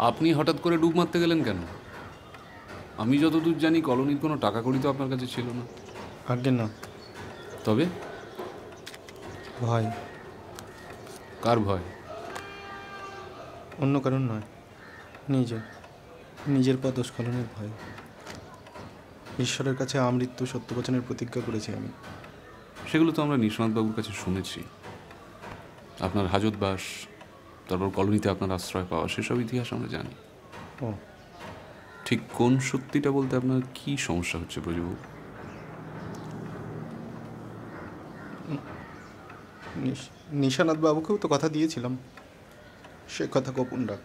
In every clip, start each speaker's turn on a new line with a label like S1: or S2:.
S1: আপনি হঠাৎ করে ডুব মারতে গেলেন কেন? আমি যতদূর জানি কলোনির কোনো টাকা কড়ি তো আপনার কাছে ছিল না।
S2: আগে না।
S1: তবে
S2: ভয়।
S1: কার ভয়?
S2: অন্য কারণ নয়, নিজের পদস্খলনের ভয়। ঈশ্বরের কাছে আমৃত্যু সত্যবচনের প্রতিজ্ঞা করেছি আমি।
S1: সেগুলো তো আমরা নিশানাথবাবুর কাছে শুনেছি। আপনার হাজতবাস, তারপর কলোনিতে আপনার আশ্রয় পাওয়া, সেসব ইতিহাস আমরা জানি।
S2: ও,
S1: ঠিক কোন সত্যিটা বলতে আপনার কি সমস্যা হচ্ছে ব্রজবাবু?
S2: নিশানাথ বাবুকেও তো কথা দিয়েছিলাম, সে কথা গোপন রাখ।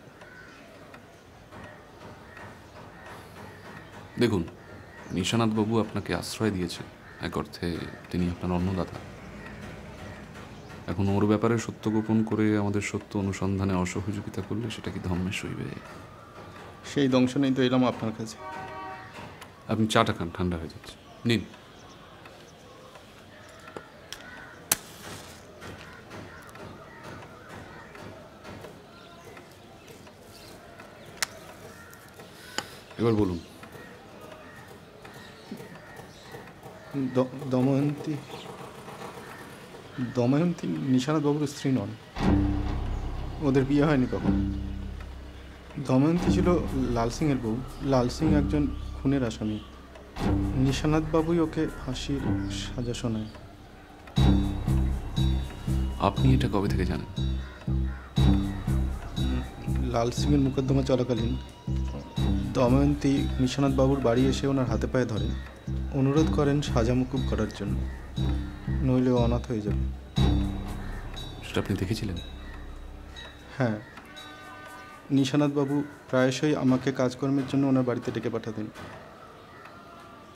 S1: দেখুন, নিশানাথবাবু আপনাকে আশ্রয় দিয়েছেন, এক অর্থে তিনি আপনার অন্নদাতা। এখন ওর ব্যাপারে সত্য গোপন করে আমাদের সত্য অনুসন্ধানে অসহযোগিতা করলে সেটা কি ধর্মের সইবে?
S2: সেই দংশনেই তো এলাম আপনার কাছে।
S1: আপনি চাটা খান, ঠান্ডা হয়ে যাচ্ছে, নিন। এবার বলুন।
S2: দময়ন্তী নিশানাথ বাবুর স্ত্রী নন, ওদের বিয়ে হয়নি কখন। দময়ন্তী ছিল লাল সিংয়ের বউ। লাল সিং একজন খুনের আসামি। নিশানাথ বাবুই ওকে ফাঁসির সাজা শোনায়।
S1: আপনি এটা কবে থেকে জানেন?
S2: লাল সিংয়ের মোকদ্দমা চলাকালীন দময়ন্তী নিশানাথ বাবুর বাড়ি এসে ওনার হাতে পায়ে ধরেন, অনুরোধ করেন সাজা মুকুব করার জন্য, নইলে ও অনাথ হয়ে যাবে।
S1: সেটা আপনি দেখেছিলেন?
S2: হ্যাঁ, নিশানাথ বাবু প্রায়শই আমাকে কাজকর্মের জন্য ওনার বাড়িতে ডেকে পাঠাতেন।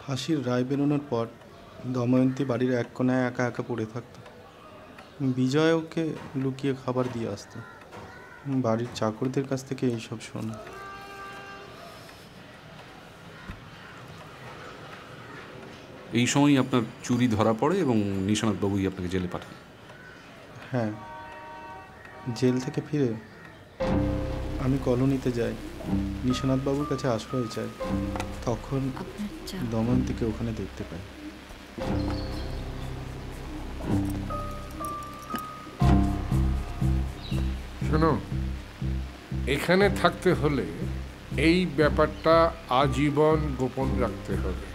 S2: ফাঁসির রায় বেরোনোর পর দময়ন্তী বাড়ির এক কোণায় একা একা পড়ে থাকত। বিজয় ওকে লুকিয়ে খাবার দিয়ে আসতো। বাড়ির চাকরদের কাছ থেকে এইসব শোনা।
S1: এই সময়ই আপনার চুরি ধরা পড়ে এবং নিশানাথবাবুই আপনাকে জেলে পাঠান।
S2: হ্যাঁ, জেল থেকে ফিরে আমি কলোনিতে যাই, নিশানাথ বাবুর কাছে আশ্রয় চাই। তখন দময়ন্তীকে ওখানে দেখতে পাই।
S3: শোনো, এখানে থাকতে হলে এই ব্যাপারটা আজীবন গোপন রাখতে হবে।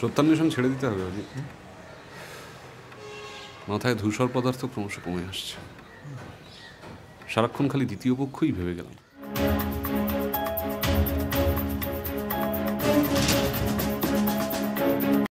S1: সত্যান্বেষণ ছেড়ে দিতে হবে অজিত। মাথায় ধূসর পদার্থ ক্রমশ কমে আসছে। সারাক্ষণ খালি দ্বিতীয় পক্ষই ভেবে গেলাম।